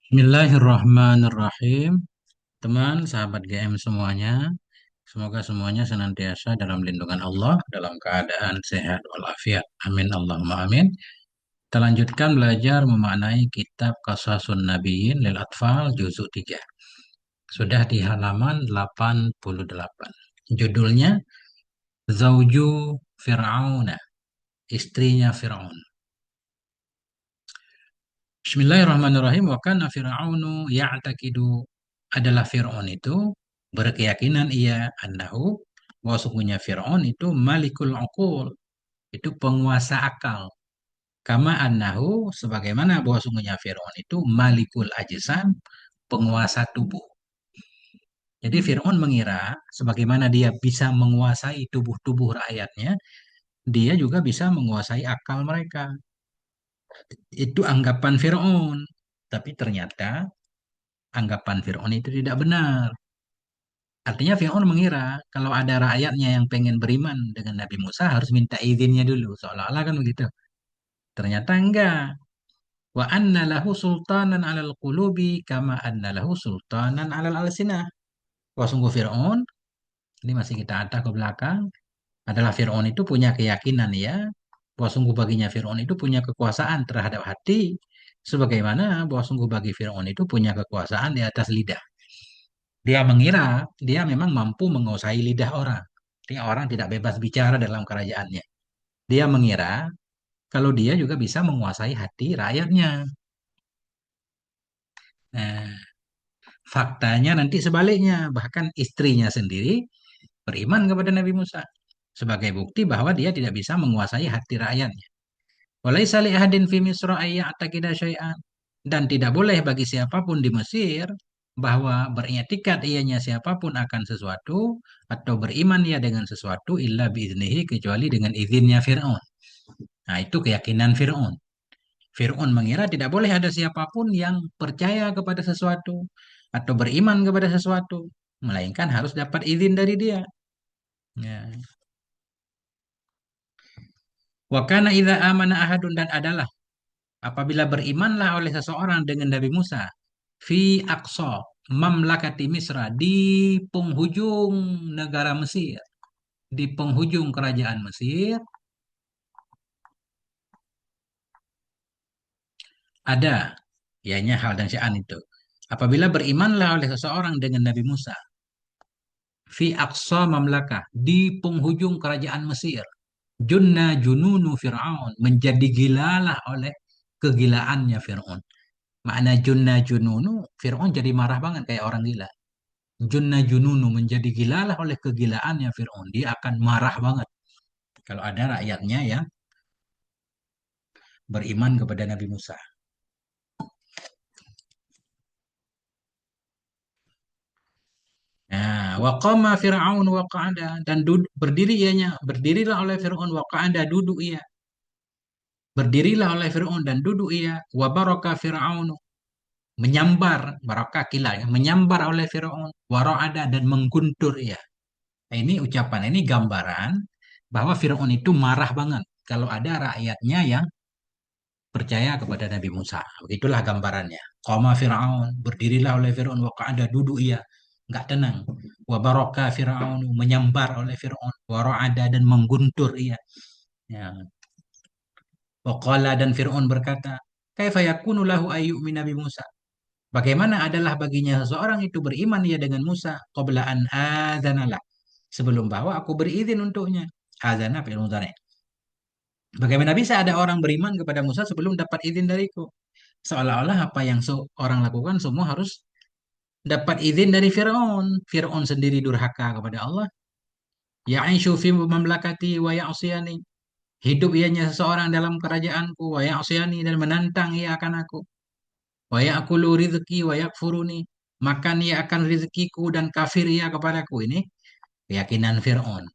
Bismillahirrahmanirrahim. Teman, sahabat GM semuanya, semoga semuanya senantiasa dalam lindungan Allah, dalam keadaan sehat walafiat. Amin Allahumma amin. Kita lanjutkan belajar memaknai kitab Qasasun Nabiyyin lil Atfal juzuk 3. Sudah di halaman 88. Judulnya Zauju Fir'auna, istrinya Fir'aun. Bismillahirrahmanirrahim. Wa kana Fir'aunu ya'taqidu, adalah Fir'aun itu berkeyakinan ia annahu, bahwa sungguhnya Fir'aun itu malikul uqul, itu penguasa akal. Kama annahu, sebagaimana bahwa sungguhnya Fir'aun itu malikul ajsam, penguasa tubuh. Jadi Fir'aun mengira sebagaimana dia bisa menguasai tubuh-tubuh rakyatnya, dia juga bisa menguasai akal mereka. Itu anggapan Fir'aun. Tapi ternyata anggapan Fir'aun itu tidak benar. Artinya Fir'aun mengira kalau ada rakyatnya yang pengen beriman dengan Nabi Musa harus minta izinnya dulu. Seolah-olah kan begitu. Ternyata enggak. Wa anna lahu sultanan alal qulubi kama anna lahu sultanan alal alsinah. Wah sungguh Fir'aun, ini masih kita ada ke belakang, adalah Fir'aun itu punya keyakinan ya, bahwa sungguh baginya Fir'aun itu punya kekuasaan terhadap hati, sebagaimana bahwa sungguh bagi Fir'aun itu punya kekuasaan di atas lidah. Dia mengira dia memang mampu menguasai lidah orang. Artinya orang tidak bebas bicara dalam kerajaannya. Dia mengira kalau dia juga bisa menguasai hati rakyatnya. Nah, faktanya nanti sebaliknya. Bahkan istrinya sendiri beriman kepada Nabi Musa. Sebagai bukti bahwa dia tidak bisa menguasai hati rakyatnya. Walaisa li ahadin fi Misra ayya'taqida syai'an. Dan tidak boleh bagi siapapun di Mesir bahwa beriktikad ianya siapapun akan sesuatu atau beriman ia dengan sesuatu illa biiznihi, kecuali dengan izinnya Fir'aun. Nah, itu keyakinan Fir'aun. Fir'aun mengira tidak boleh ada siapapun yang percaya kepada sesuatu atau beriman kepada sesuatu, melainkan harus dapat izin dari dia. Ya. Wa kana idza amana ahadun, dan adalah apabila berimanlah oleh seseorang dengan Nabi Musa fi aqsa mamlakati Misra, di penghujung negara Mesir, di penghujung kerajaan Mesir, ada ianya hal dan sya'an itu. Apabila berimanlah oleh seseorang dengan Nabi Musa fi aqsa mamlakah, di penghujung kerajaan Mesir, junna jununu Fir'aun, menjadi gilalah oleh kegilaannya Fir'aun. Makna junna jununu, Fir'aun jadi marah banget kayak orang gila. Junna jununu, menjadi gilalah oleh kegilaannya Fir'aun. Dia akan marah banget kalau ada rakyatnya yang beriman kepada Nabi Musa. Nah, waqama Fir'aun waqa'ada, dan berdiri ianya, berdirilah oleh Fir'aun, waqa'ada, duduk ia. Berdirilah oleh Fir'aun dan duduk ia, wa baraka Fir'aun, menyambar, baraka kila, ya, menyambar oleh Fir'aun, wa ra'ada, dan mengguntur ia. Nah, ini ucapan, ini gambaran bahwa Fir'aun itu marah banget kalau ada rakyatnya yang percaya kepada Nabi Musa. Begitulah gambarannya. Qama Fir'aun, berdirilah oleh Fir'aun, wa qa'ada, duduk ia, nggak tenang. Wa baraka Fir'aun, menyambar oleh Fir'aun, wa ra'ada, dan mengguntur ia. Ya. Wa qala, dan Fir'aun berkata, kaifa yakunu lahu ayyu'min Nabi Musa? Bagaimana adalah baginya seseorang itu beriman ia dengan Musa qabla an adzanalah, sebelum bahwa aku berizin untuknya. Adzana fi'il mudhari'. Bagaimana bisa ada orang beriman kepada Musa sebelum dapat izin dariku? Seolah-olah apa yang orang lakukan semua harus dapat izin dari Fir'aun. Fir'aun sendiri durhaka kepada Allah. Ya'ishu fi mamlakati wa ya'siyani. Hidup ianya seseorang dalam kerajaanku, wa ya'siyani, dan menantang ia akan aku. Wa ya'kulu rizki wa yakfuruni. Makan ia akan rizkiku dan kafir ia kepadaku. Ini keyakinan Fir'aun.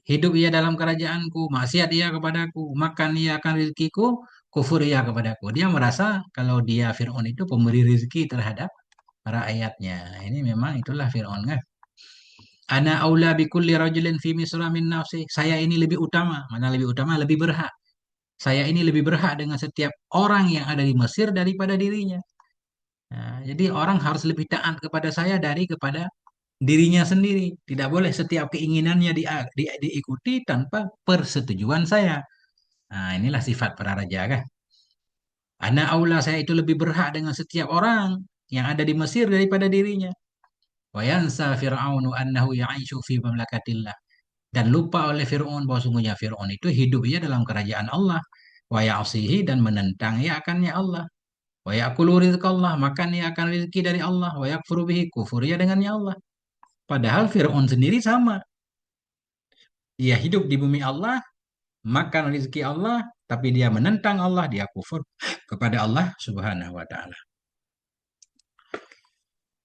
Hidup ia dalam kerajaanku, maksiat ia kepadaku, makan ia akan rizkiku, kufur ia kepadaku. Dia merasa kalau dia Fir'aun itu pemberi rizki terhadap rakyatnya. Ini memang itulah Fir'aun kan. Ana aula bi kulli rajulin fi misra min nafsi. Saya ini lebih utama. Mana lebih utama? Lebih berhak. Saya ini lebih berhak dengan setiap orang yang ada di Mesir daripada dirinya. Nah, jadi orang harus lebih taat kepada saya dari kepada dirinya sendiri. Tidak boleh setiap keinginannya diikuti tanpa persetujuan saya. Nah, inilah sifat para raja kan. Ana aula, saya itu lebih berhak dengan setiap orang yang ada di Mesir daripada dirinya. Wa yansa Fir'aunu annahu ya'ishu fi mamlakatillah. Dan lupa oleh Fir'aun bahwa sungguhnya Fir'aun itu hidup ia dalam kerajaan Allah. Wa ya'sihi, dan menentang ia akannya Allah. Wa ya'kulu rizqallah, makan ia akan rezeki dari Allah. Wa yakfuru bihi, kufur ia dengannya Allah. Padahal Fir'aun sendiri sama. Dia hidup di bumi Allah, makan rezeki Allah, tapi dia menentang Allah, dia kufur kepada Allah Subhanahu wa taala.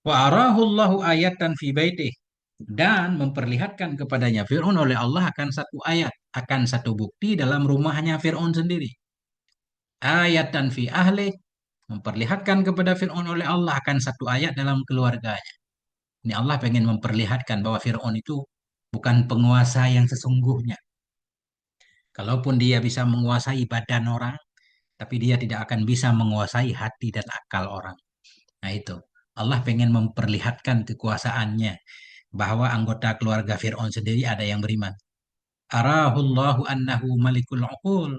Wa arahu Allahu ayatan fi baitih, dan memperlihatkan kepadanya Fir'aun oleh Allah akan satu ayat, akan satu bukti dalam rumahnya Fir'aun sendiri. Ayatan fi ahli, memperlihatkan kepada Fir'aun oleh Allah akan satu ayat dalam keluarganya. Ini Allah pengen memperlihatkan bahwa Fir'aun itu bukan penguasa yang sesungguhnya. Kalaupun dia bisa menguasai badan orang, tapi dia tidak akan bisa menguasai hati dan akal orang. Nah itu, Allah pengen memperlihatkan kekuasaannya, bahwa anggota keluarga Fir'aun sendiri ada yang beriman. Arahullahu annahu malikul uqul,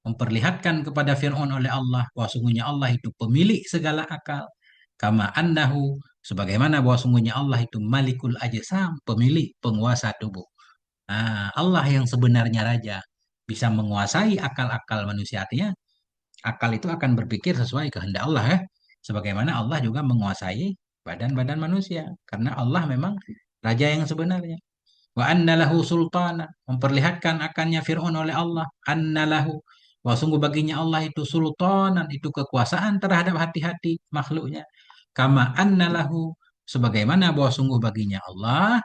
memperlihatkan kepada Fir'aun oleh Allah bahwa sungguhnya Allah itu pemilik segala akal. Kama annahu, sebagaimana bahwa sungguhnya Allah itu malikul ajsam, pemilik penguasa tubuh. Nah, Allah yang sebenarnya raja bisa menguasai akal-akal manusia. Artinya akal itu akan berpikir sesuai kehendak Allah ya. Sebagaimana Allah juga menguasai badan-badan manusia. Karena Allah memang raja yang sebenarnya. Wa anna lahu sultana, memperlihatkan akannya Fir'aun oleh Allah. Anna lahu, wa sungguh baginya Allah itu sultanan, itu kekuasaan terhadap hati-hati makhluknya. Kama anna lahu, sebagaimana bahwa sungguh baginya Allah,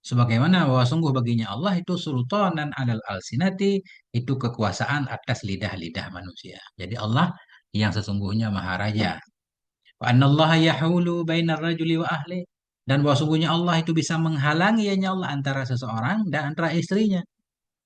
sebagaimana bahwa sungguh baginya Allah itu sultanan alal alsinati, itu kekuasaan atas lidah-lidah manusia. Jadi Allah yang sesungguhnya maha raja. Wa annallaha yahulu bainar rajuli wa ahli, dan bahwa sungguhnya Allah itu bisa menghalangi ya Allah antara seseorang dan antara istrinya.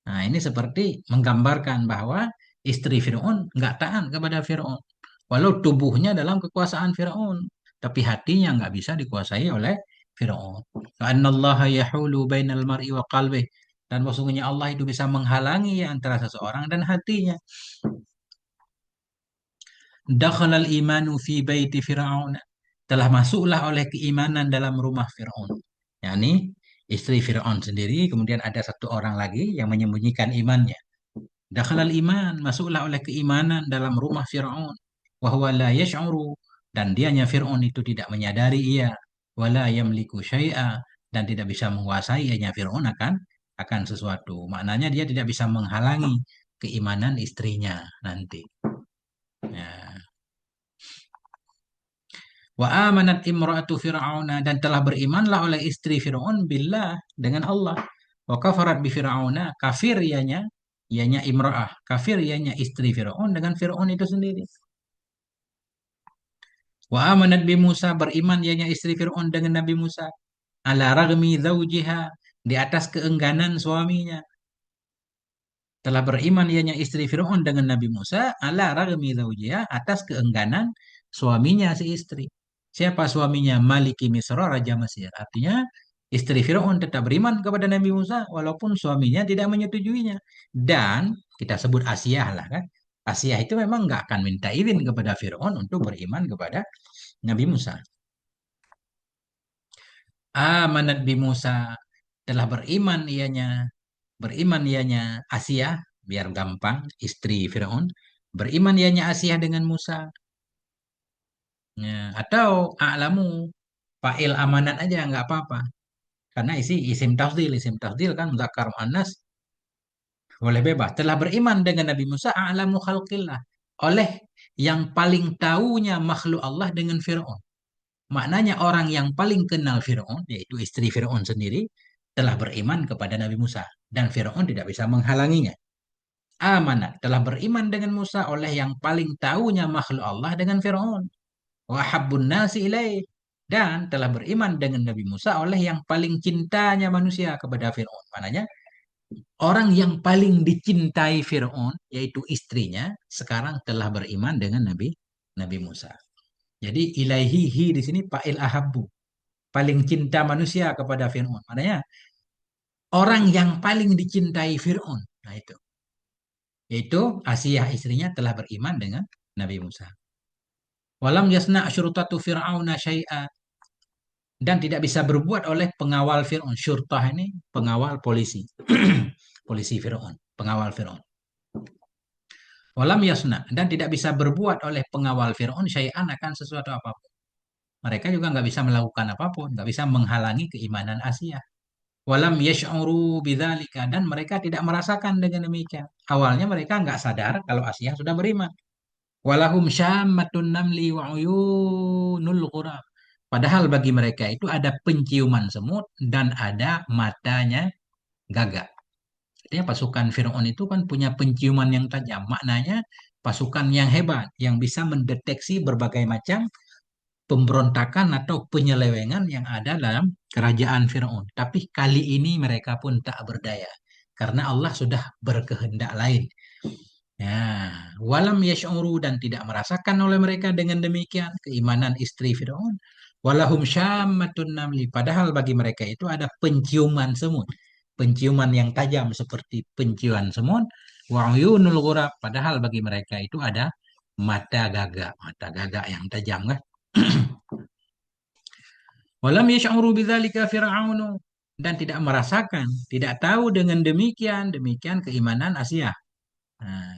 Nah, ini seperti menggambarkan bahwa istri Firaun nggak taat kepada Firaun. Walau tubuhnya dalam kekuasaan Firaun, tapi hatinya nggak bisa dikuasai oleh Firaun. Annallaha yahulu bainal mar'i wa qalbih, dan bahwa sungguhnya Allah itu bisa menghalangi ya antara seseorang dan hatinya. Dakhalal imanu fi baiti Fir'aun, telah masuklah oleh keimanan dalam rumah Fir'aun. Yani istri Fir'aun sendiri, kemudian ada satu orang lagi yang menyembunyikan imannya. Dakhalal iman, masuklah oleh keimanan dalam rumah Fir'aun. Wa huwa la yash'uru, dan dianya Fir'aun itu tidak menyadari ia. Wala yamliku syai'a, dan tidak bisa menguasai ianya Fir'aun akan sesuatu. Maknanya dia tidak bisa menghalangi keimanan istrinya nanti. Ya. Wa amanat imra'atu Fir'auna, dan telah berimanlah oleh istri Fir'aun billah, dengan Allah. Wa kafarat bi Fir'auna, kafir ianya imra'ah, kafir ianya istri Fir'aun dengan Fir'aun itu sendiri. Wa amanat bi Musa, beriman ianya istri Fir'aun dengan Nabi Musa. Ala ragmi zawjiha, di atas keengganan suaminya. Telah beriman ianya istri Fir'aun dengan Nabi Musa, ala ragmi zawjiha, atas keengganan suaminya si istri. Siapa suaminya? Maliki Misra, Raja Mesir. Artinya istri Fir'aun tetap beriman kepada Nabi Musa walaupun suaminya tidak menyetujuinya. Dan kita sebut Asiyah lah kan. Asiyah itu memang nggak akan minta izin kepada Fir'aun untuk beriman kepada Nabi Musa. Amanat bi Musa, telah beriman ianya Asiyah, biar gampang, istri Firaun, beriman ianya Asiyah dengan Musa. Ya, atau a'lamu, fa'il amanat aja nggak apa-apa, karena isim tafdil kan muzakkar muannas, boleh bebas. Telah beriman dengan Nabi Musa, a'lamu khalqillah, oleh yang paling tahunya makhluk Allah dengan Firaun. Maknanya orang yang paling kenal Firaun, yaitu istri Firaun sendiri, telah beriman kepada Nabi Musa, dan Firaun tidak bisa menghalanginya. Amanah, telah beriman dengan Musa oleh yang paling tahunya makhluk Allah dengan Firaun. Wa habbun nasi ilaih, dan telah beriman dengan Nabi Musa oleh yang paling cintanya manusia kepada Firaun. Maknanya Orang yang paling dicintai Fir'aun, yaitu istrinya, sekarang telah beriman dengan Nabi Musa. Jadi ilaihi di sini fa'il ahabbu, paling cinta manusia kepada Fir'aun. Maknanya orang yang paling dicintai Fir'aun. Nah itu. Yaitu Asiyah istrinya telah beriman dengan Nabi Musa. Walam yasna syurtatu fir'auna syai'a, dan tidak bisa berbuat oleh pengawal Fir'aun. Syurtah ini pengawal polisi. Polisi Fir'aun, pengawal Fir'aun. Walam yasna, dan tidak bisa berbuat oleh pengawal Fir'aun syai'an akan sesuatu apapun. Mereka juga nggak bisa melakukan apapun, nggak bisa menghalangi keimanan Asia. Walam yash'uru bidzalika, dan mereka tidak merasakan dengan demikian. Awalnya mereka nggak sadar kalau Asia sudah beriman. Walahum syammatun namli wa uyunul ghurab. Padahal bagi mereka itu ada penciuman semut dan ada matanya gagak. Artinya pasukan Firaun itu kan punya penciuman yang tajam. Maknanya pasukan yang hebat yang bisa mendeteksi berbagai macam pemberontakan atau penyelewengan yang ada dalam kerajaan Firaun. Tapi kali ini mereka pun tak berdaya karena Allah sudah berkehendak lain. Ya, walam yash'uru, dan tidak merasakan oleh mereka dengan demikian keimanan istri Firaun. Walahum syammatun namli, padahal bagi mereka itu ada penciuman semut, penciuman yang tajam seperti penciuman semut. Wa uyunul ghurab, padahal bagi mereka itu ada mata gagak yang tajam kan. Walam yash'uru bidzalika fir'aunu, dan tidak merasakan, tidak tahu dengan demikian keimanan Asia. Nah,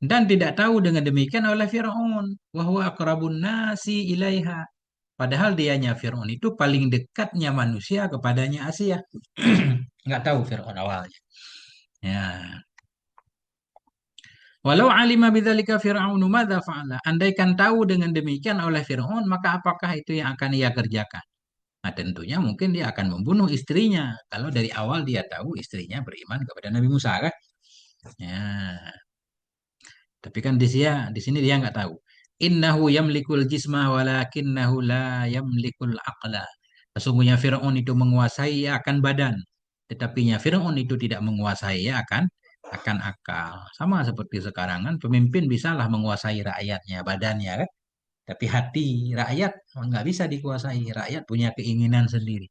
dan tidak tahu dengan demikian oleh Fir'aun. Wahwa akrabun nasi ilaiha. Padahal dianya Fir'aun itu paling dekatnya manusia kepadanya Asia. Nggak tahu Fir'aun awalnya. Ya. Walau alima bidzalika Fir'aunu madza fa'ala. Andaikan tahu dengan demikian oleh Fir'aun, maka apakah itu yang akan ia kerjakan? Nah, tentunya mungkin dia akan membunuh istrinya. Kalau dari awal dia tahu istrinya beriman kepada Nabi Musa kan? Ya. Tapi kan di sini dia nggak tahu. Innahu yamlikul jisma walakinnahu la yamlikul aqla. Sesungguhnya Firaun itu menguasai akan badan, tetapinya Firaun itu tidak menguasai akan akal. Sama seperti sekarang kan pemimpin bisalah menguasai rakyatnya, badannya kan. Tapi hati rakyat nggak bisa dikuasai. Rakyat punya keinginan sendiri.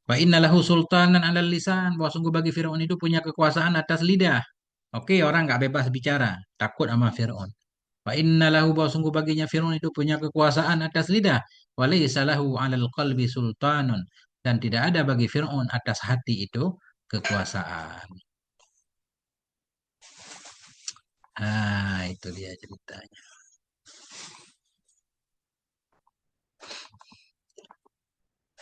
Wa innalahu sultanan alal lisan. Bahwa sungguh bagi Firaun itu punya kekuasaan atas lidah. Oke, orang nggak bebas bicara, takut sama Firaun. Wa inna lahu, bahwa sungguh baginya Fir'aun itu punya kekuasaan atas lidah. Wa laysa lahu 'alal qalbi sultanun, dan tidak ada bagi Fir'aun atas hati itu kekuasaan. Ah, itu dia ceritanya.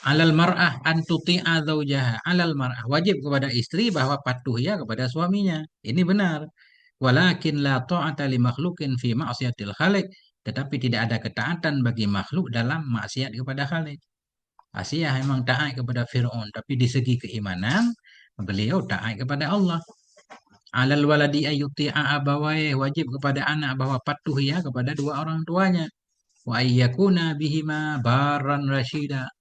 Alal mar'ah an tuti'a zaujaha. Alal mar'ah, wajib kepada istri bahwa patuh ya kepada suaminya. Ini benar. Walakin la ta'ata li makhlukin fi ma'siyatil khaliq. Tetapi tidak ada ketaatan bagi makhluk dalam maksiat kepada Khalik. Asia memang taat kepada Fir'aun, tapi di segi keimanan beliau taat kepada Allah. Alal waladi ayyuti'a abawai, wajib kepada anak bahwa patuh ya kepada dua orang tuanya. Wa ayyakuna bihima barran rasyida.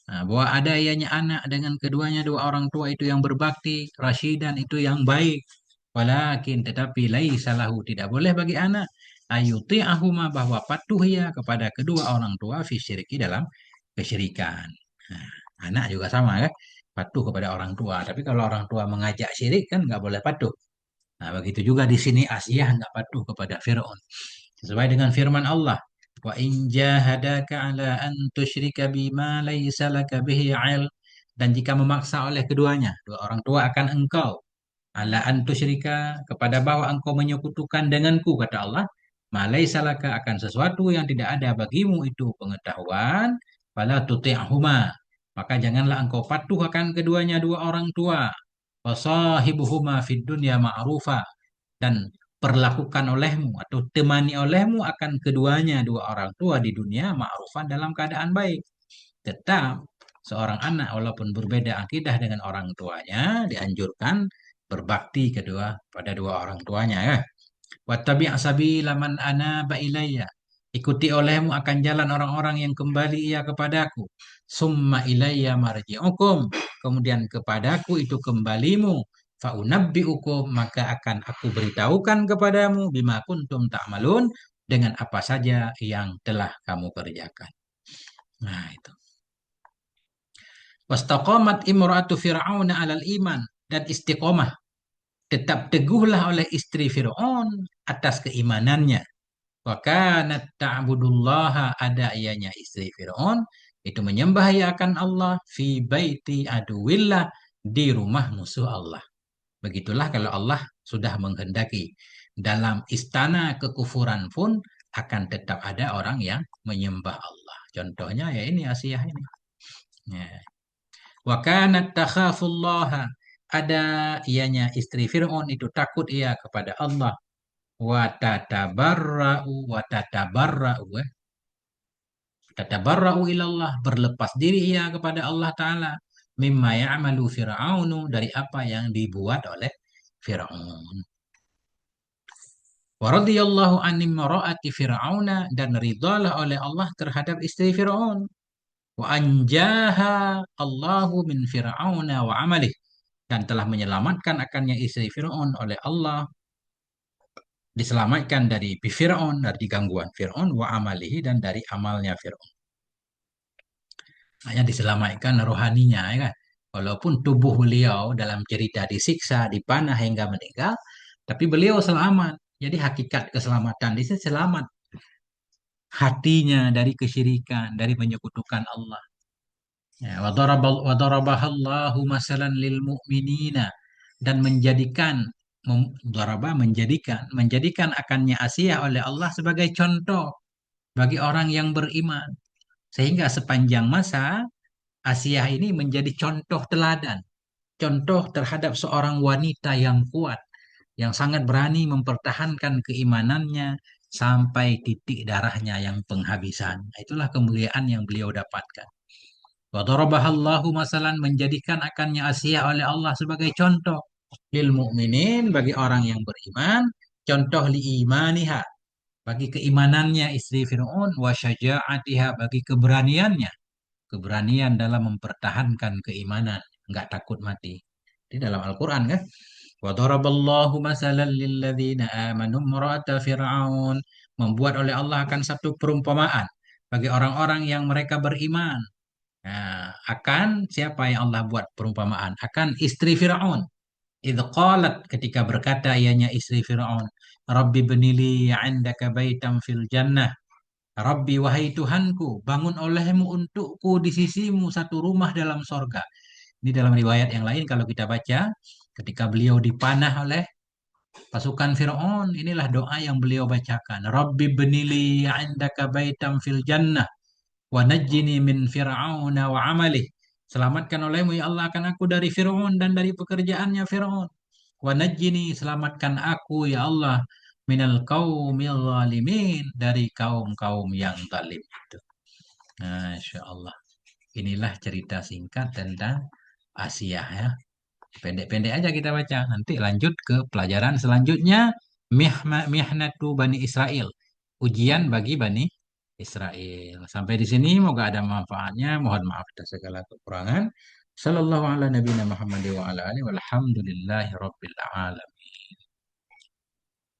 Nah, bahwa ada ianya anak dengan keduanya dua orang tua itu yang berbakti, rasyidan itu yang baik. Walakin tetapi laisa lahu, tidak boleh bagi anak ayyuti'ahuma, bahwa patuh ya kepada kedua orang tua fi syirki, dalam kesyirikan. Nah, anak juga sama kan, patuh kepada orang tua. Tapi kalau orang tua mengajak syirik kan nggak boleh patuh. Nah, begitu juga di sini Asiyah nggak patuh kepada Fir'aun. Sesuai dengan firman Allah, wa in jahadaka ala an tusyrika bima laisa laka bihi ilm, dan jika memaksa oleh keduanya, dua orang tua akan engkau, ala an tusyrika, kepada bahwa engkau menyekutukan denganku, kata Allah, ma laisa laka, akan sesuatu yang tidak ada bagimu itu pengetahuan, fala tuti'huma, maka janganlah engkau patuh akan keduanya dua orang tua. Wasahibuhuma fid dunya ma'rufa, dan perlakukan olehmu atau temani olehmu akan keduanya dua orang tua di dunia ma'rufan, dalam keadaan baik. Tetap seorang anak walaupun berbeda akidah dengan orang tuanya dianjurkan berbakti kedua pada dua orang tuanya ya. Wattabi' sabila man anaba ilayya. Ikuti olehmu akan jalan orang-orang yang kembali ia kepadaku. Summa ilayya marji'ukum. kemudian kepadaku itu kembalimu, faunabbiukum, maka akan aku beritahukan kepadamu bima kuntum ta'malun, dengan apa saja yang telah kamu kerjakan. Nah, itu. Wastaqamat imra'atu fir'auna 'alal iman, dan istiqomah, tetap teguhlah oleh istri Fir'aun atas keimanannya. Wa kanat ta'budullaha, ada ianya istri Fir'aun itu menyembah ya akan Allah fi baiti aduwillah, di rumah musuh Allah. Begitulah kalau Allah sudah menghendaki. Dalam istana kekufuran pun akan tetap ada orang yang menyembah Allah. Contohnya ya ini Asia ini. Ya. Wa kanat takhafullaha, ada ianya istri Fir'aun itu takut ia kepada Allah. Wa tatabarra'u ilallah, berlepas diri ia kepada Allah Ta'ala, mimma ya'malu fir'aunu, dari apa yang dibuat oleh Fir'aun. Wa radiyallahu an imra'ati fir'auna, dan ridalah oleh Allah terhadap istri Fir'aun. Wa anjaha Allahu min fir'auna wa amalih, dan telah menyelamatkan akannya istri Fir'aun oleh Allah, diselamatkan dari Fir'aun, dari gangguan Fir'aun, wa amalihi, dan dari amalnya Fir'aun. Hanya diselamatkan rohaninya, ya kan? Walaupun tubuh beliau dalam cerita disiksa, dipanah hingga meninggal, tapi beliau selamat. Jadi hakikat keselamatan di sini selamat hatinya dari kesyirikan, dari menyekutukan Allah. Ya, wa darabahallahu masalan lil mu'minina, dan menjadikan akannya Asia oleh Allah sebagai contoh bagi orang yang beriman, sehingga sepanjang masa Asia ini menjadi contoh teladan, contoh terhadap seorang wanita yang kuat, yang sangat berani mempertahankan keimanannya sampai titik darahnya yang penghabisan. Itulah kemuliaan yang beliau dapatkan. Wa darabahallahu masalan, menjadikan akannya Asia oleh Allah sebagai contoh lil mu'minin, bagi orang yang beriman, contoh li imaniha, bagi keimanannya istri Fir'aun, wa syaja'atiha, bagi keberaniannya, keberanian dalam mempertahankan keimanan, nggak takut mati. Di dalam Al-Quran kan, wa daraballahu masalan lilladzina amanu imra'ata fir'aun, membuat oleh Allah akan satu perumpamaan bagi orang-orang yang mereka beriman. Nah, akan siapa yang Allah buat perumpamaan? Akan istri Fir'aun. Idh qalat, ketika berkata ianya istri Fir'aun, Rabbi benili 'indaka baitam fil jannah. Rabbi, wahai Tuhanku, bangun olehmu untukku di sisimu satu rumah dalam sorga. Ini dalam riwayat yang lain kalau kita baca, ketika beliau dipanah oleh pasukan Fir'aun, inilah doa yang beliau bacakan. Rabbi benili 'indaka baitam fil jannah wa najjini min fir'auna wa amalih. Selamatkan olehmu ya Allah akan aku dari Fir'aun dan dari pekerjaannya Fir'aun. Wa najjini, selamatkan aku ya Allah, minal qaumil zalimin, dari kaum-kaum yang zalim itu. Masya Allah. Inilah cerita singkat tentang Asia ya. Pendek-pendek aja kita baca. Nanti lanjut ke pelajaran selanjutnya. Mihnatu Bani Israel. Ujian bagi Bani Israel. Sampai di sini moga ada manfaatnya. Mohon maaf atas segala kekurangan. Sallallahu ala nabiyina Muhammad wa ala alihi walhamdulillahi rabbil alamin.